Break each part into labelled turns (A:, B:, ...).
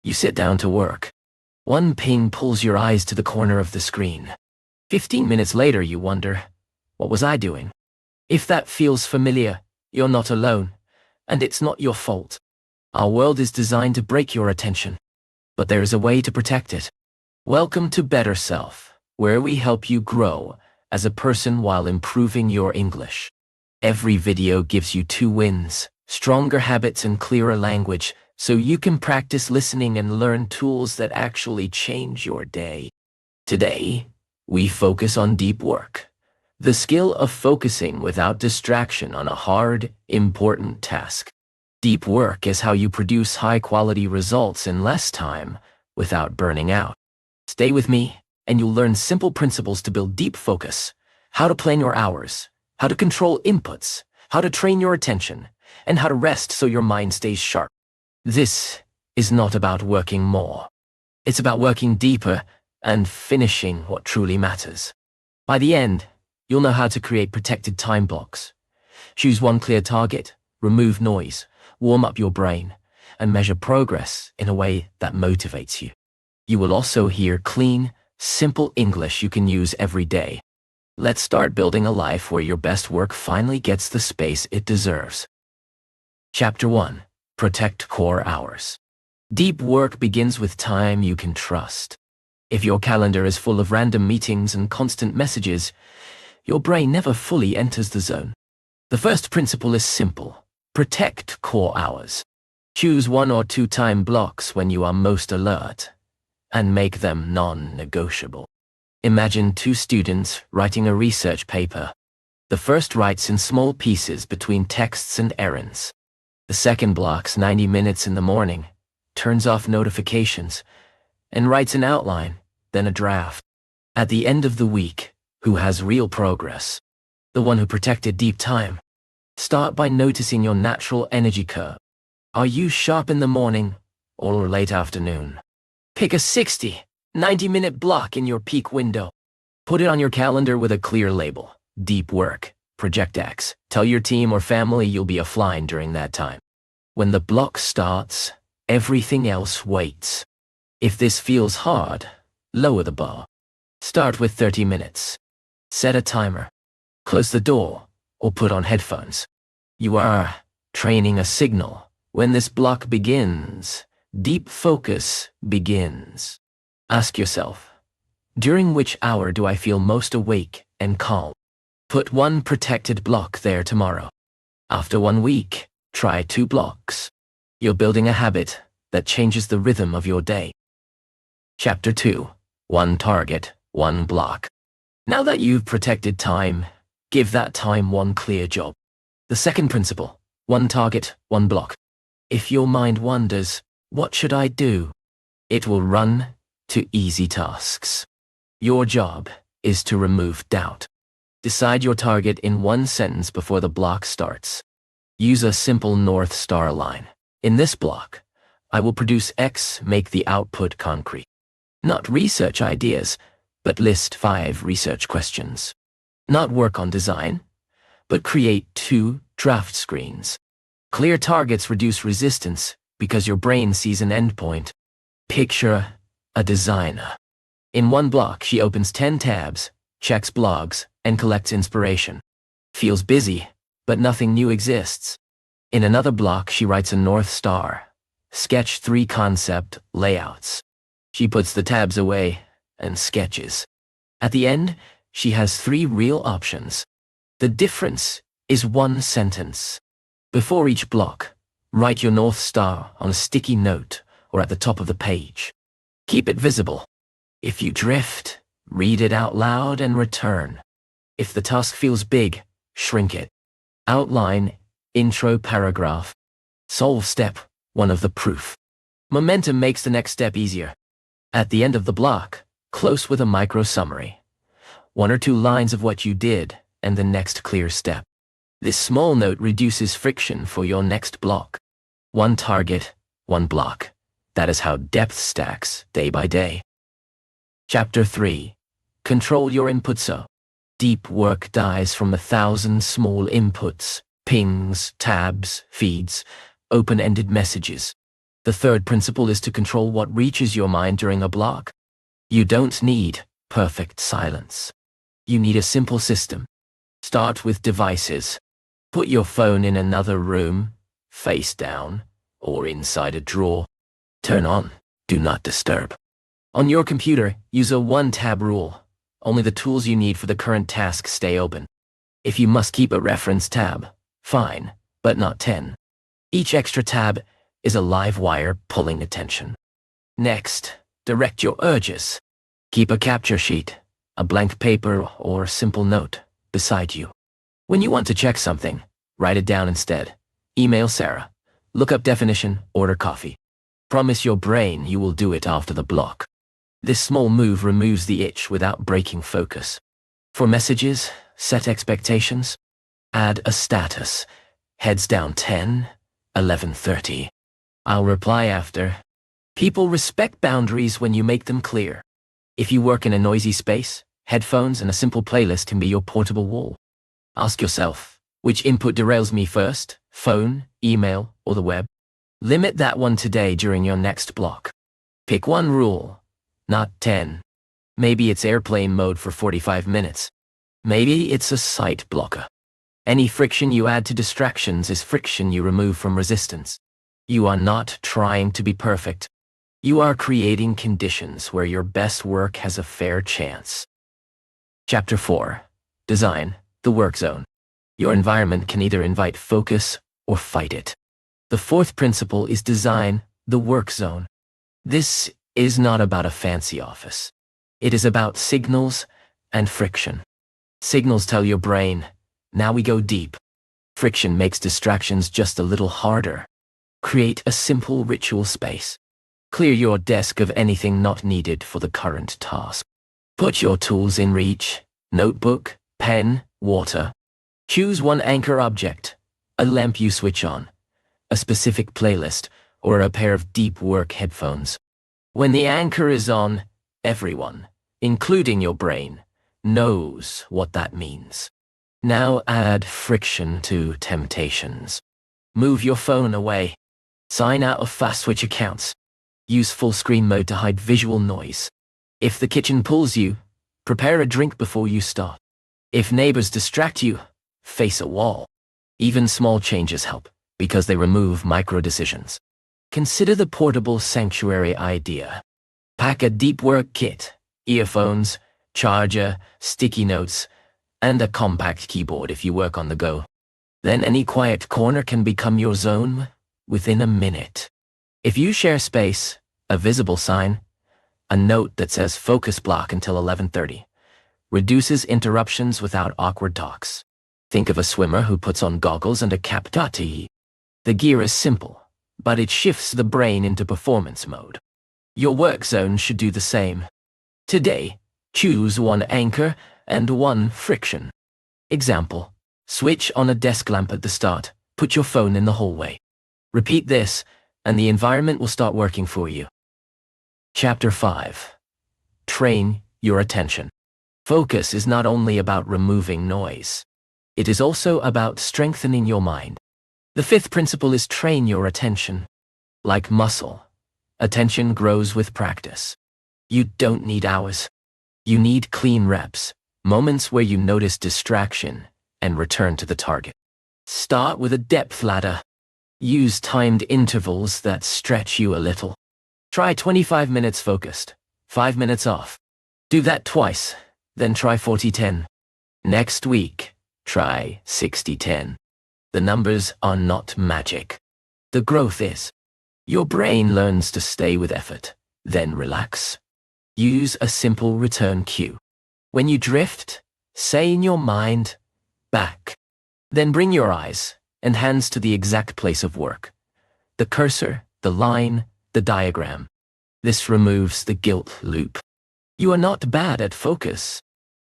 A: You sit down to work. One ping pulls your eyes to the corner of the screen. 15 minutes later, you wonder, what was I doing? If that feels familiar, you're not alone, and it's not your fault. Our world is designed to break your attention, but there is a way to protect it. Welcome to Better Self, where we help you grow as a person while improving your English. Every video gives you 2 wins, stronger habits and clearer language, so you can practice listening and learn tools that actually change your day. Today, we focus on deep work, the skill of focusing without distraction on a hard, important task. Deep work is how you produce high-quality results in less time without burning out. Stay with me, and you'll learn simple principles to build deep focus, how to plan your hours, how to control inputs, how to train your attention, and how to rest so your mind stays sharp. This is not about working more. It's about working deeper and finishing what truly matters. By the end, you'll know how to create protected time blocks. Choose one clear target, remove noise, warm up your brain, and measure progress in a way that motivates you. You will also hear clean, simple English you can use every day. Let's start building a life where your best work finally gets the space it deserves. Chapter 1. Protect core hours. Deep work begins with time you can trust. If your calendar is full of random meetings and constant messages, your brain never fully enters the zone. The first principle is simple. Protect core hours. Choose 1 or 2 time blocks when you are most alert, and make them non-negotiable. Imagine 2 students writing a research paper. The first writes in small pieces between texts and errands. The second blocks 90 minutes in the morning, turns off notifications, and writes an outline, then a draft. At the end of the week, who has real progress? The one who protected deep time. Start by noticing your natural energy curve. Are you sharp in the morning or late afternoon? Pick a 60, 90-minute block in your peak window. Put it on your calendar with a clear label. Deep work. Project X. Tell your team or family you'll be offline during that time. When the block starts, everything else waits. If this feels hard, lower the bar. Start with 30 minutes. Set a timer. Close the door or put on headphones. You are training a signal. When this block begins, deep focus begins. Ask yourself, during which hour do I feel most awake and calm? Put 1 protected block there tomorrow. After 1 week, try 2 blocks. You're building a habit that changes the rhythm of your day. Chapter 2. 1 target, 1 block. Now that you've protected time, give that time 1 clear job. The second principle, 1 target, 1 block. If your mind wonders, what should I do? It will run to easy tasks. Your job is to remove doubt. Decide your target in 1 sentence before the block starts. Use a simple North Star line. In this block, I will produce X, make the output concrete. Not research ideas, but list 5 research questions. Not work on design, but create 2 draft screens. Clear targets reduce resistance because your brain sees an endpoint. Picture a designer. In 1 block, she opens 10 tabs, checks blogs, and collects inspiration. Feels busy, but nothing new exists. In another block, she writes a North Star. Sketch 3 concept layouts. She puts the tabs away and sketches. At the end, she has 3 real options. The difference is 1 sentence. Before each block, write your North Star on a sticky note or at the top of the page. Keep it visible. If you drift, read it out loud and return. If the task feels big, shrink it. Outline, intro paragraph. Solve step 1 of the proof. Momentum makes the next step easier. At the end of the block, close with a micro summary. 1 or 2 lines of what you did and the next clear step. This small note reduces friction for your next block. 1 target, 1 block. That is how depth stacks day by day. Chapter 3. Control your input so deep work dies from 1,000 small inputs, pings, tabs, feeds, open-ended messages. The third principle is to control what reaches your mind during a block. You don't need perfect silence. You need a simple system. Start with devices. Put your phone in another room, face down, or inside a drawer. Turn on Do Not Disturb. On your computer, use a one-tab rule. Only the tools you need for the current task stay open. If you must keep a reference tab, fine, but not 10. Each extra tab is a live wire pulling attention. Next, direct your urges. Keep a capture sheet, a blank paper, or simple note beside you. When you want to check something, write it down instead. Email Sarah. Look up definition, order coffee. Promise your brain you will do it after the block. This small move removes the itch without breaking focus. For messages, set expectations. Add a status. Heads down 10, 11:30. I'll reply after. People respect boundaries when you make them clear. If you work in a noisy space, headphones and a simple playlist can be your portable wall. Ask yourself, which input derails me first? Phone, email, or the web? Limit that one today during your next block. Pick one rule, not 10. Maybe it's airplane mode for 45 minutes. Maybe it's a sight blocker. Any friction you add to distractions is friction you remove from resistance. You are not trying to be perfect. You are creating conditions where your best work has a fair chance. Chapter 4. Design the work zone. Your environment can either invite focus or fight it. The fourth principle is design the work zone. This is not about a fancy office. It is about signals and friction. Signals tell your brain, now we go deep. Friction makes distractions just a little harder. Create a simple ritual space. Clear your desk of anything not needed for the current task. Put your tools in reach: notebook, pen, water. Choose one anchor object, a lamp you switch on, a specific playlist, or a pair of deep work headphones. When the anchor is on, everyone, including your brain, knows what that means. Now add friction to temptations. Move your phone away. Sign out of fast switch accounts. Use full screen mode to hide visual noise. If the kitchen pulls you, prepare a drink before you start. If neighbors distract you, face a wall. Even small changes help, because they remove micro-decisions. Consider the portable sanctuary idea. Pack a deep work kit, earphones, charger, sticky notes, and a compact keyboard if you work on the go. Then any quiet corner can become your zone within a minute. If you share space, a visible sign, a note that says focus block until 11:30, reduces interruptions without awkward talks. Think of a swimmer who puts on goggles and a cap. The gear is simple, but it shifts the brain into performance mode. Your work zone should do the same. Today, choose one anchor and one friction. Example, switch on a desk lamp at the start, put your phone in the hallway. Repeat this, and the environment will start working for you. Chapter 5. Train your attention. Focus is not only about removing noise. It is also about strengthening your mind. The fifth principle is train your attention. Like muscle, attention grows with practice. You don't need hours. You need clean reps, moments where you notice distraction and return to the target. Start with a depth ladder. Use timed intervals that stretch you a little. Try 25 minutes focused, 5 minutes off. Do that twice, then try 40-10. Next week, try 60-10. The numbers are not magic. The growth is. Your brain learns to stay with effort, then relax. Use a simple return cue. When you drift, say in your mind, back. Then bring your eyes and hands to the exact place of work. The cursor, the line, the diagram. This removes the guilt loop. You are not bad at focus.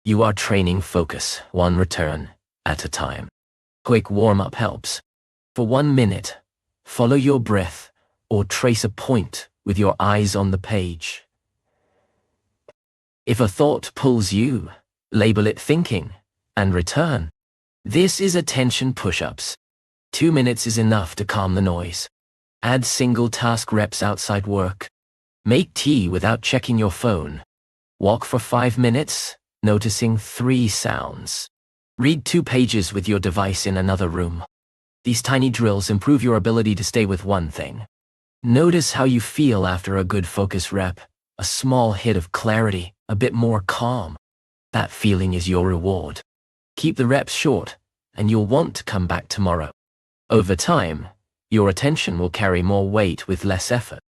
A: You are training focus, one return at a time. Quick warm-up helps. For 1 minute, follow your breath or trace a point with your eyes on the page. If a thought pulls you, label it thinking and return. This is attention push-ups. 2 minutes is enough to calm the noise. Add single task reps outside work. Make tea without checking your phone. Walk for 5 minutes, noticing 3 sounds. Read 2 pages with your device in another room. These tiny drills improve your ability to stay with one thing. Notice how you feel after a good focus rep, a small hit of clarity, a bit more calm. That feeling is your reward. Keep the reps short, and you'll want to come back tomorrow. Over time, your attention will carry more weight with less effort.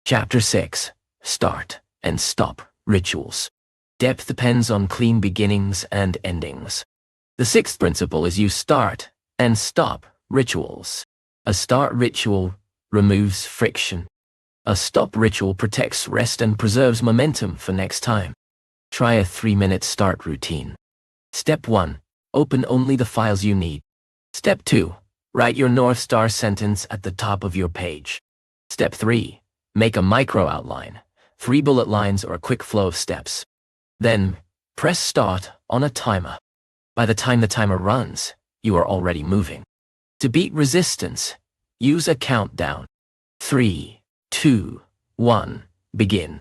A: Chapter 6. Start and Stop Rituals. Depth depends on clean beginnings and endings. The 6th principle is use start and stop rituals. A start ritual removes friction. A stop ritual protects rest and preserves momentum for next time. Try a 3-minute start routine. Step 1. Open only the files you need. Step 2. Write your North Star sentence at the top of your page. Step 3. Make a micro outline, 3 bullet lines or a quick flow of steps. Then, press start on a timer. By the time the timer runs, you are already moving. To beat resistance, use a countdown. 3, 2, 1, begin.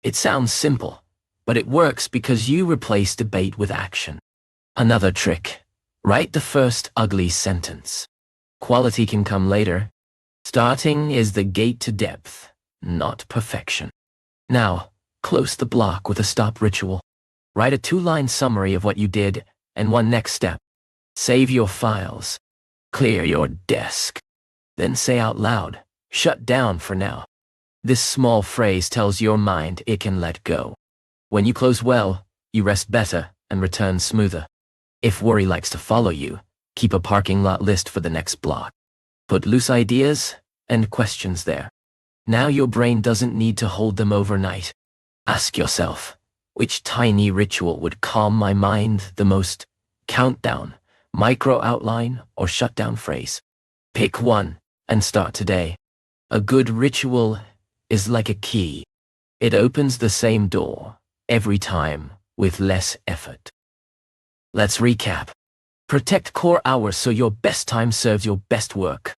A: It sounds simple, but it works because you replace debate with action. Another trick. Write the first ugly sentence. Quality can come later. Starting is the gate to depth, not perfection. Now, close the block with a stop ritual. Write a 2-line summary of what you did and one next step. Save your files. Clear your desk. Then say out loud, shut down for now. This small phrase tells your mind it can let go. When you close well, you rest better and return smoother. If worry likes to follow you, keep a parking lot list for the next block. Put loose ideas and questions there. Now your brain doesn't need to hold them overnight. Ask yourself, which tiny ritual would calm my mind the most? Countdown, micro outline, or shutdown phrase? Pick one and start today. A good ritual is like a key. It opens the same door every time with less effort. Let's recap. Protect core hours so your best time serves your best work.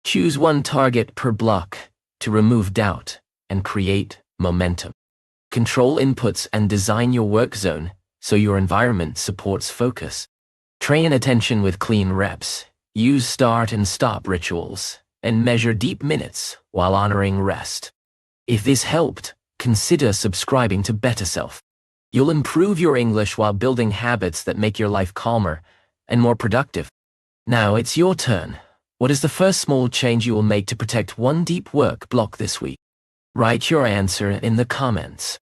A: Choose one target per block to remove doubt and create momentum. Control inputs and design your work zone so your environment supports focus. Train attention with clean reps. Use start and stop rituals, and measure deep minutes while honoring rest. If this helped, consider subscribing to Better Self. You'll improve your English while building habits that make your life calmer and more productive. Now it's your turn. What is the first small change you will make to protect one deep work block this week? Write your answer in the comments.